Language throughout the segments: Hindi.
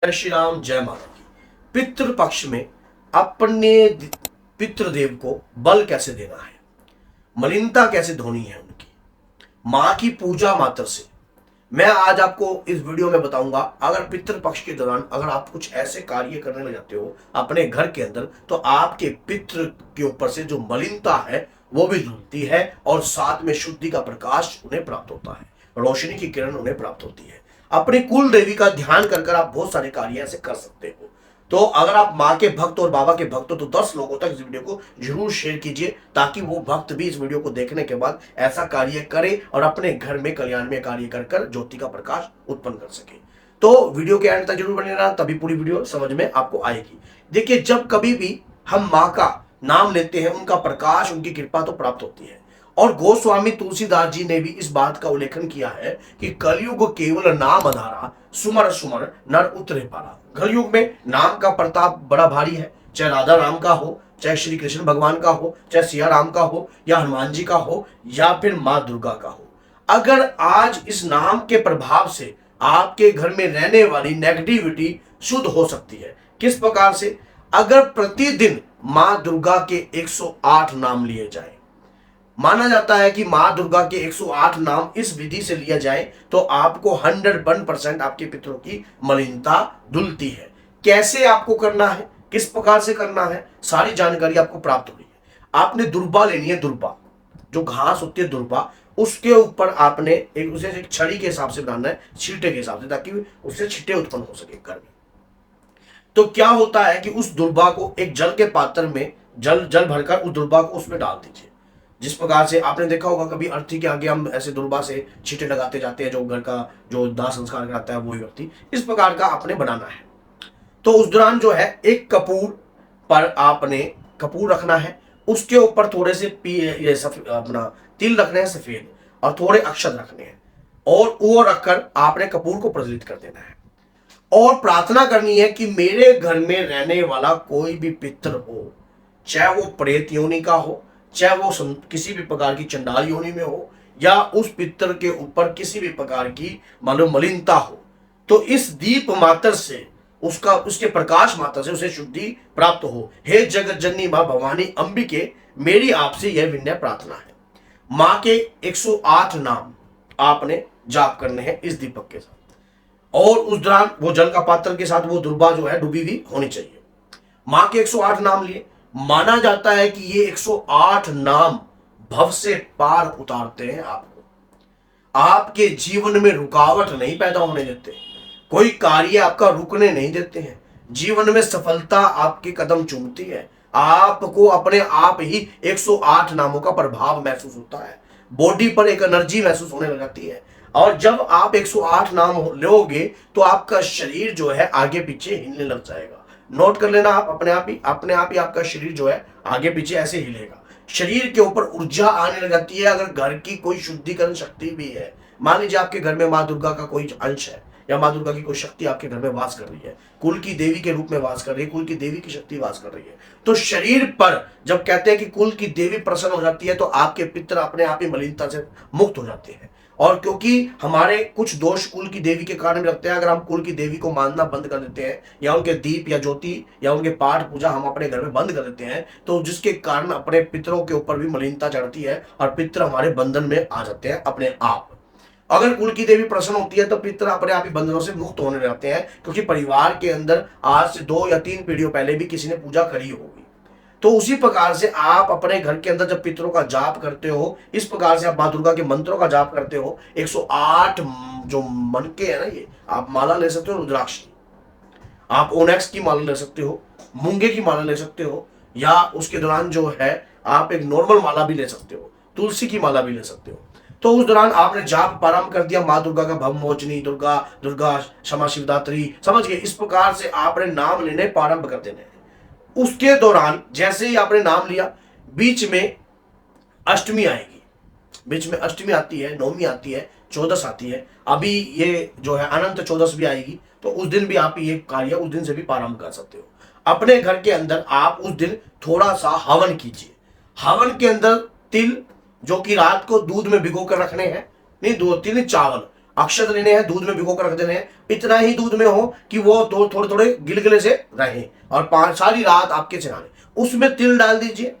जय श्री राम, जय माता की। पितृ पक्ष में अपने पितृदेव को बल कैसे देना है, मलिनता कैसे धोनी है उनकी, मां की पूजा मात्र से मैं आज आपको इस वीडियो में बताऊंगा। अगर पितृ पक्ष के दौरान अगर आप कुछ ऐसे कार्य करने लग जाते हो अपने घर के अंदर, तो आपके पितृ के ऊपर से जो मलिनता है वो भी धुलती है और साथ में शुद्धि का प्रकाश उन्हें प्राप्त होता है, रोशनी की किरण उन्हें प्राप्त होती है। अपनी कुल देवी का ध्यान कर कर आप बहुत सारे कार्य ऐसे कर सकते हो। तो अगर आप माँ के भक्त और बाबा के भक्त हो तो 10 लोगों तक इस वीडियो को जरूर शेयर कीजिए, ताकि वो भक्त भी इस वीडियो को देखने के बाद ऐसा कार्य करे और अपने घर में कल्याण में कार्य कर कर ज्योति का प्रकाश उत्पन्न कर सके। तो वीडियो के एंड तक जरूर बने रहना, तभी पूरी वीडियो समझ में आपको आएगी। देखिए, जब कभी भी हम माँ का नाम लेते हैं, उनका प्रकाश, उनकी कृपा तो प्राप्त होती है। और गोस्वामी तुलसीदास जी ने भी इस बात का उल्लेखन किया है कि कलयुग केवल नाम आधारा, सुमर सुमर नर उतरे पारा। कलयुग में नाम का प्रताप बड़ा भारी है, चाहे राधा राम का हो, चाहे श्री कृष्ण भगवान का हो, चाहे सिया राम का हो, या हनुमान जी का हो, या फिर मां दुर्गा का हो। अगर आज इस नाम के प्रभाव से आपके घर में रहने वाली नेगेटिविटी शुद्ध हो सकती है। किस प्रकार से? अगर प्रतिदिन मां दुर्गा के 108 नाम लिए जाए, माना जाता है कि मां दुर्गा के 108 नाम इस विधि से लिया जाए तो आपको 101% आपके पितरों की मलिनता धुलती है। कैसे आपको करना है, किस प्रकार से करना है, सारी जानकारी आपको प्राप्त हो रही है। आपने दुर्बा लेनी है, दुर्बा जो घास होती है दुर्बा, उसके ऊपर आपने उसे एक छड़ी के हिसाब से बनाना है, छींटे के हिसाब से, ताकि उससे छींटे उत्पन्न हो सके घर में। तो क्या होता है कि उस दुर्बा को एक जल के पात्र में जल भरकर उस दुर्बा को उसमें डाल दीजिए। जिस प्रकार से आपने देखा होगा कभी अर्थी के आगे हम ऐसे दुर्बा से छींटे लगाते जाते हैं, जो घर का जो दाह संस्कार कराता है वही व्यक्ति, इस प्रकार का आपने बनाना है। तो उस दौरान जो है एक कपूर पर आपने कपूर रखना है, उसके ऊपर थोड़े से अपना तिल रखने हैं सफेद, और थोड़े अक्षत रखने हैं, और वो रखकर आपने कपूर को प्रज्वलित कर देना है और प्रार्थना करनी है कि मेरे घर में रहने वाला कोई भी पितर हो, चाहे वो प्रेत योनि का हो, चाहे वो किसी भी प्रकार की चंडाल योनि में हो, या उस पितर के ऊपर किसी भी प्रकार की मालूम मलिनता हो, तो इस दीप मात्र से उसके प्रकाश मात्र से उसे शुद्धि प्राप्त हो। हे जगत जननी मां भवानी अंबिके, मेरी आपसे यह विनय प्रार्थना है। मां के 108 नाम आपने जाप करने हैं इस दीपक के साथ, और उस दौरान वो जल का पात्र के साथ वो दुर्बा जो है डूबी हुई होनी चाहिए। मां के 108 नाम लिए, माना जाता है कि ये 108 नाम भव से पार उतारते हैं आपको, आपके जीवन में रुकावट नहीं पैदा होने देते, कोई कार्य आपका रुकने नहीं देते हैं, जीवन में सफलता आपके कदम चूमती है। आपको अपने आप ही 108 नामों का प्रभाव महसूस होता है, बॉडी पर एक एनर्जी महसूस होने लग जाती है। और जब आप 108 नाम लोगे तो आपका शरीर जो है आगे पीछे हिलने लग जाएगा। नोट कर लेना आप, अपने आप ही आपका शरीर जो है आगे पीछे ऐसे हिलेगा। शरीर के ऊपर ऊर्जा आने लग जाती है। अगर घर की कोई शुद्धिकरण शक्ति भी है, मान लीजिए आपके घर में माँ दुर्गा का कोई अंश है, या माँ दुर्गा की कोई शक्ति आपके घर में वास कर रही है, कुल की देवी के रूप में वास कर रही है, कुल की देवी की शक्ति वास कर रही है, तो शरीर पर जब कहते हैं कि कुल की देवी प्रसन्न हो जाती है, तो आपके पितर अपने आप ही मलिनता से मुक्त हो जाते हैं। और क्योंकि हमारे कुछ दोष कुल की देवी के कारण लगते हैं, अगर हम कुल की देवी को मानना बंद कर देते हैं, या उनके दीप या ज्योति या उनके पाठ पूजा हम अपने घर में बंद कर देते हैं, तो जिसके कारण अपने पितरों के ऊपर भी मलिनता चढ़ती है और पितर हमारे बंधन में आ जाते हैं अपने आप। अगर कुल की देवी प्रसन्न होती है तो पितर अपने आप ही बंधनों से मुक्त होने लगते हैं, क्योंकि परिवार के अंदर आज से 2 या 3 पीढ़ियों पहले भी किसी ने पूजा करी होगी। तो उसी प्रकार से आप अपने घर के अंदर जब पितरों का जाप करते हो, इस प्रकार से आप माँ दुर्गा के मंत्रों का जाप करते हो, 108 जो मन के है ना, ये आप माला ले सकते हो, रुद्राक्ष की, आप ओनेक्स की माला ले सकते हो, मूंगे की माला ले सकते हो, या उसके दौरान जो है आप एक नॉर्मल माला भी ले सकते हो, तुलसी की माला भी ले सकते हो। तो उस दौरान आपने जाप प्रारंभ कर दिया, माँ दुर्गा का भव मोचनी, दुर्गा दुर्गा क्षमा शिवदात्री, समझ गए। इस प्रकार से आपने नाम लेने प्रारंभ कर देने। उसके दौरान जैसे ही आपने नाम लिया, बीच में अष्टमी आएगी, बीच में अष्टमी आती है, नवमी आती है, चौदस आती है, अभी ये जो है अनंत चौदस भी आएगी, तो उस दिन भी आप ये कार्य उस दिन से भी प्रारंभ कर सकते हो। अपने घर के अंदर आप उस दिन थोड़ा सा हवन कीजिए। हवन के अंदर तिल, जो कि रात को दूध में भिगो कर रखने हैं, नहीं, 2-3 चावल, अक्षत लेने हैं, दूध में भिगो कर रख देने हैं, इतना ही दूध में हो कि वो थोड़े थोड़े गिलगिले से रहे, और सारी रात आपके चलाने। उसमें तिल डाल दीजिए,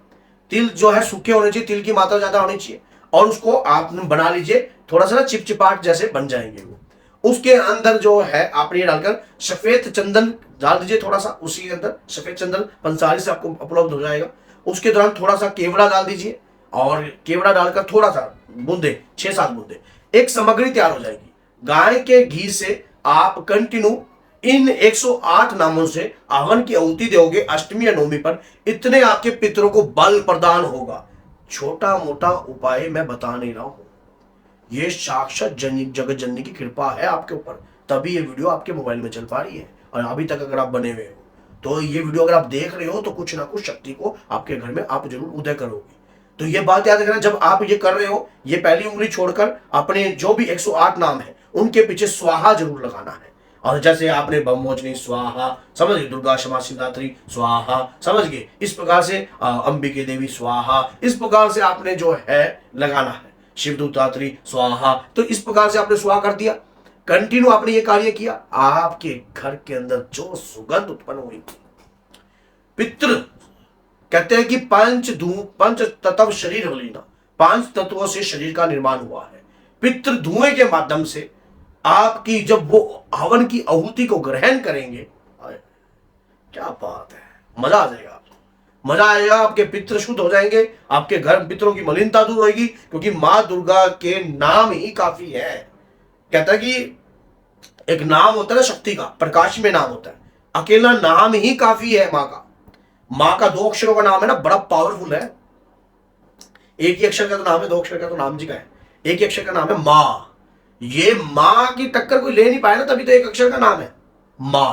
तिल जो है सूखे होने चाहिए, तिल की मात्रा ज्यादा होनी चाहिए, और उसको आप बना लीजिए, थोड़ा सा ना चिपचिपाट जैसे बन जाएंगे वो। उसके अंदर जो है आपने ये डालकर सफेद चंदन डाल दीजिए, थोड़ा सा उसी के अंदर सफेद चंदन पंसारी से आपको उपलब्ध हो जाएगा। उसके दौरान थोड़ा सा केवड़ा डाल दीजिए, और केवड़ा डालकर थोड़ा सा बूंदे, 6-7 बूंदे, एक सामग्री तैयार हो जाएगी। गाय के घी से आप कंटिन्यू इन 108 नामों से हवन की आहुति दोगे अष्टमी या नवमी पर, इतने आपके पितरों को बल प्रदान होगा। छोटा मोटा उपाय मैं बता नहीं रहा हूं, ये साक्षात जगत जननी की कृपा है आपके ऊपर, तभी ये वीडियो आपके मोबाइल में चल पा रही है। और अभी तक अगर आप बने हुए हो तो ये वीडियो अगर आप देख रहे हो तो कुछ ना कुछ शक्ति को आपके घर में आप जरूर उदय करोगे। तो ये बात याद रखना, जब आप ये कर रहे हो, ये पहली उंगली छोड़कर अपने जो भी 108 नाम है उनके पीछे स्वाहा जरूर लगाना है। और जैसे आपने ब्रह्मोचनी स्वाहा, समझ गए, दुर्गा क्षमा शिवरात्रि स्वाहा, समझ गए, इस प्रकार से अंबिके देवी स्वाहा, इस प्रकार से आपने जो है लगाना है, शिवदूतात्री स्वाहा। तो इस प्रकार से आपने स्वाहा कर दिया, कंटिन्यू आपने ये कार्य किया, आपके घर के अंदर जो सुगंध उत्पन्न हुई। पितृ कहते हैं कि पंच तत्व शरीर होलीना, 5 तत्वों से शरीर का निर्माण हुआ है। पितृ धुएं के माध्यम से आपकी जब वो हवन की आहुति को ग्रहण करेंगे, क्या बात है, मजा आ जाएगा आपको, मजा आएगा। आपके पितृ शुद्ध हो जाएंगे, आपके घर पितरों की मलिनता दूर होगी, क्योंकि मां दुर्गा के नाम ही काफी है। कहता है कि एक नाम होता है ना शक्ति का, प्रकाश में नाम होता है, अकेला नाम ही काफी है मां का। मां का 2 अक्षरों का नाम है ना, बड़ा पावरफुल है। एक ही अक्षर का तो नाम है, 2 अक्षर का तो नाम जी का है, एक ही अक्षर का नाम है मां। ये मां की टक्कर कोई ले नहीं पाया ना, तभी तो एक अक्षर का नाम है मां।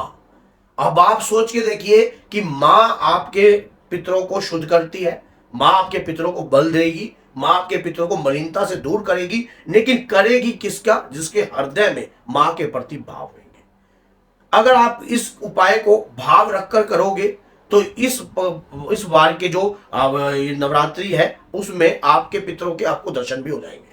अब आप सोच के देखिए कि मां आपके पितरों को शुद्ध करती है, मां आपके पितरों को बल देगी, मां आपके पितरों को मलिनता से दूर करेगी, लेकिन करेगी किसका? जिसके हृदय में मां के प्रति भाव होंगे। अगर आप इस उपाय को भाव रखकर करोगे तो इस बार के जो नवरात्रि है उसमें आपके पितरों के आपको दर्शन भी हो जाएंगे।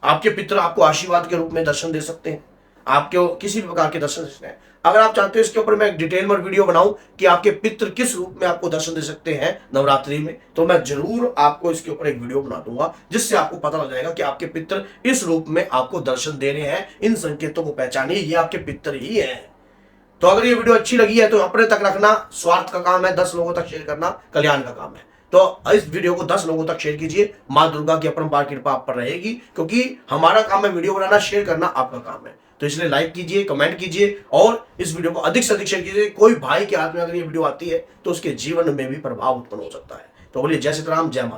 आपके पितर आपको आशीर्वाद के रूप में दर्शन दे सकते हैं, आपके किसी भी प्रकार के दर्शन दे सकते हैं। अगर आप चाहते हो इसके ऊपर मैं एक डिटेल में वीडियो बनाऊं कि आपके पितर किस रूप में आपको दर्शन दे सकते हैं नवरात्रि में, तो मैं जरूर आपको इसके ऊपर एक वीडियो बना दूंगा, जिससे आपको पता लग जाएगा कि आपके पितर इस रूप में आपको दर्शन दे रहे हैं। इन संकेतों को पहचानिए, ये आपके पितर ही है। तो अगर ये वीडियो अच्छी लगी है तो अपने तक रखना, स्वार्थ का काम है, 10 लोगों तक शेयर करना कल्याण का काम है। तो इस वीडियो को 10 लोगों तक शेयर कीजिए, मां दुर्गा की अपरंपार कृपा आप पर रहेगी, क्योंकि हमारा काम है वीडियो बनाना, शेयर करना आपका काम है। तो इसलिए लाइक कीजिए, कमेंट कीजिए, और इस वीडियो को अधिक से अधिक शेयर कीजिए। कोई भाई के हाथ में अगर ये वीडियो आती है तो उसके जीवन में भी प्रभाव उत्पन्न हो सकता है। तो बोलिए जय सीता राम, जय माता।